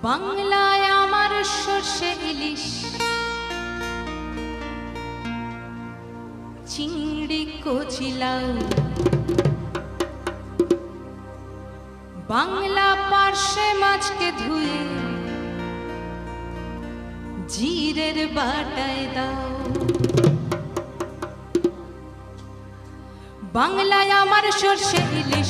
বাংলায় আমার সর্ষে ইলিশ, চিংড়ি কচি লাউ, বাংলা পার্শে মাছকে ধুয়ে জিরের বাটায় দাও। বাংলায় আমার সর্ষে ইলিশ,